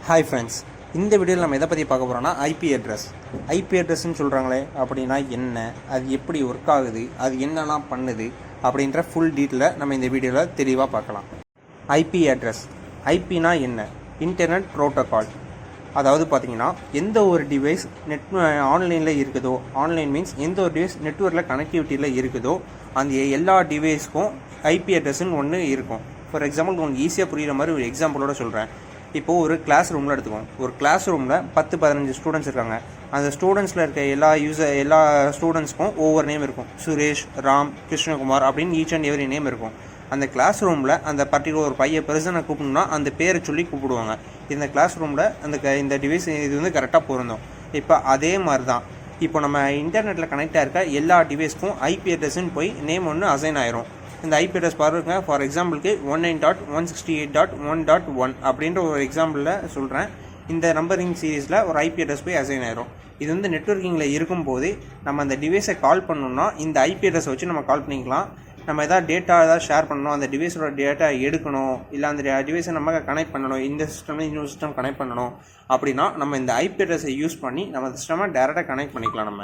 Hi friends, இந்த வீடியோவில் நம்ம எதை பற்றி பார்க்க போகிறோம்னா ஐபி அட்ரஸ். ஐபி அட்ரஸ்ன்னு சொல்கிறாங்களே அப்படின்னா என்ன, அது எப்படி ஒர்க் ஆகுது, அது என்னெல்லாம் பண்ணுது அப்படின்ற ஃபுல் டீட்டெயிலை நம்ம இந்த வீடியோவில் தெளிவாக பார்க்கலாம். ஐபி அட்ரஸ், ஐபினா என்ன? Internet protocol. அதாவது பார்த்தீங்கன்னா எந்த ஒரு டிவைஸ் ஆன்லைனில் இருக்குதோ, ஆன்லைன் மீன்ஸ் எந்த ஒரு டிவைஸ் நெட்வொர்க்கில் கனெக்டிவிட்டியில் இருக்குதோ அந்த எல்லா டிவைஸ்க்கும் ஐபி அட்ரஸ்ன்னு ஒன்று இருக்கும். ஃபார் எக்ஸாம்பிள் உங்களுக்கு ஈஸியாக புரிகிற மாதிரி ஒரு எக்ஸாம்பிளோட சொல்கிறேன். இப்போது ஒரு கிளாஸ் ரூமில் எடுத்துக்கோங்க. ஒரு கிளாஸ் ரூமில் 10-15 ஸ்டூடெண்ட்ஸ் இருக்காங்க. அந்த ஸ்டூடெண்ட்ஸில் இருக்க எல்லா ஸ்டூடெண்ட்ஸ்க்கும் ஒவ்வொரு நேம் இருக்கும். சுரேஷ், ராம், கிருஷ்ணகுமார் அப்படின்னு ஈச் அண்ட் எவரி நேம் இருக்கும். அந்த கிளாஸ் ரூமில் அந்த பர்டிகுலர் ஒரு பர்சனை கூப்பிடணும்னா அந்த பேரை சொல்லி கூப்பிடுவாங்க. இந்த கிளாஸ் ரூமில் இந்த டிவைஸ் இது வந்து கரெக்டாக பொருந்தும். இப்போ அதே மாதிரி தான் இப்போ நம்ம இன்டர்நெட்டில் கனெக்டாக இருக்க எல்லா டிவைஸ்க்கும் ஐபி அட்ரஸ்ன்னு போய் நேம் ஒன்று அசைன் ஆயிரும். இந்த ஐபி அட்ரஸ் பாருங்க. ஃபார் எக்ஸாம்பிளுக்கு 19.168.1.1 அப்படின்ற ஒரு எக்ஸாம்பிளில் சொல்கிறேன். இந்த நம்பரிங் சீரீஸில் ஒரு ஐபி அட்ரஸ் போய் அசைன் ஆயிரும். இது வந்து நெட்வொர்க்கிங்கில் இருக்கும்போது நம்ம அந்த டிவைஸை கால் பண்ணணும்னா இந்த ஐபி அட்ரஸ் வச்சு நம்ம கால் பண்ணிக்கலாம். நம்ம எதாவது டேட்டா ஏதாவது ஷேர் பண்ணணும், அந்த டிவைஸோட டேட்டா எடுக்கணும், இல்லை அந்த டிவைஸை நம்ம கனெக்ட் பண்ணணும், இந்த சிஸ்டம்ல இன்னொரு சிஸ்டம் கனெக்ட் பண்ணணும் அப்படின்னா நம்ம இந்த ஐபி அட்ரஸை யூஸ் பண்ணி நம்ம சிஸ்டமாக டேரெக்டாக கனெக்ட் பண்ணிக்கலாம். நம்ம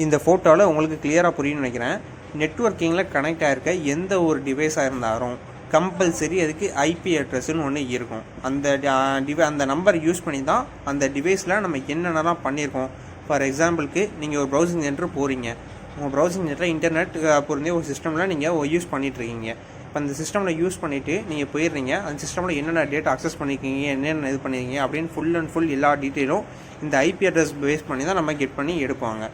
இந்த ஃபோட்டோவில் உங்களுக்கு கிளியராக புரியும்னு நினைக்கிறேன். நெட்வொர்க்கிங்கில் கனெக்ட் ஆகிருக்க எந்த ஒரு இருந்தாலும் கம்பல்சரி அதுக்கு ஐபி அட்ரஸ்ன்னு ஒன்று இருக்கும். அந்த நம்பர் யூஸ் பண்ணி தான் அந்த டிவைஸில் நம்ம என்னென்னலாம் பண்ணியிருக்கோம். ஃபார் எக்ஸாம்பிளுக்கு நீங்கள் ஒரு ப்ரௌசிங் சென்டர் போகிறீங்க. உங்கள் ப்ரௌசிங் சென்டரில் இன்டர்நெட் பொருந்தே ஒரு சிஸ்டமில் நீங்கள் யூஸ் பண்ணிகிட்ருக்கீங்க. இப்போ அந்த சிஸ்டமில் யூஸ் பண்ணிவிட்டு நீங்கள் போயிடுறீங்க. அந்த சிஸ்டமில் என்னென்ன டேட்டா அக்சஸ் பண்ணியிருக்கீங்க, என்னென்ன இது பண்ணியிருக்கீங்க அப்படின்னு ஃபுல் அண்ட் ஃபுல் எல்லா டீட்டெயிலும் இந்த ஐபி அட்ரஸ் பேஸ் பண்ணி தான் நம்ம கெட் பண்ணி எடுப்பாங்க.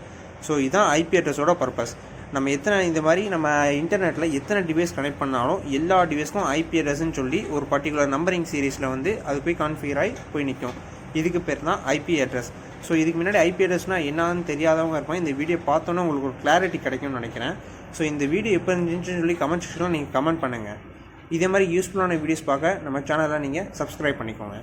ஸோ இதுதான் ஐபி அட்ரஸோட பர்பஸ். நம்ம இந்த மாதிரி நம்ம இன்டர்நெட்டில் எத்தனை டிவைஸ் கனெக்ட் பண்ணாலும் எல்லா டிவைஸ்க்கும் ஐபி அட்ரஸ்ன்னு சொல்லி ஒரு பர்டிகுலர் நம்பரிங் சீரீஸில் வந்து அது போய் கான்ஃபிகர் ஆகி போய் நிற்கும். இதுக்கு பேர் தான் ஐபி அட்ரஸ். ஸோ இதுக்கு முன்னாடி ஐபி அட்ரஸ்னால் என்னன்னு தெரியாதவங்க இருப்பாங்க. இந்த வீடியோ பார்த்தோன்னே உங்களுக்கு ஒரு கிளாரிட்டி கிடைக்கும்னு நினைக்கிறேன். ஸோ இந்த வீடியோ எப்போ இருந்துச்சுன்னு சொல்லி கமெண்ட் செக்ஷனில் நீங்கள் கமெண்ட் பண்ணுங்கள். இதே மாதிரி யூஸ்ஃபுல்லான வீடியோஸ் பார்க்க நம்ம சேனலை நீங்கள் சப்ஸ்கிரைப் பண்ணிக்கோங்க.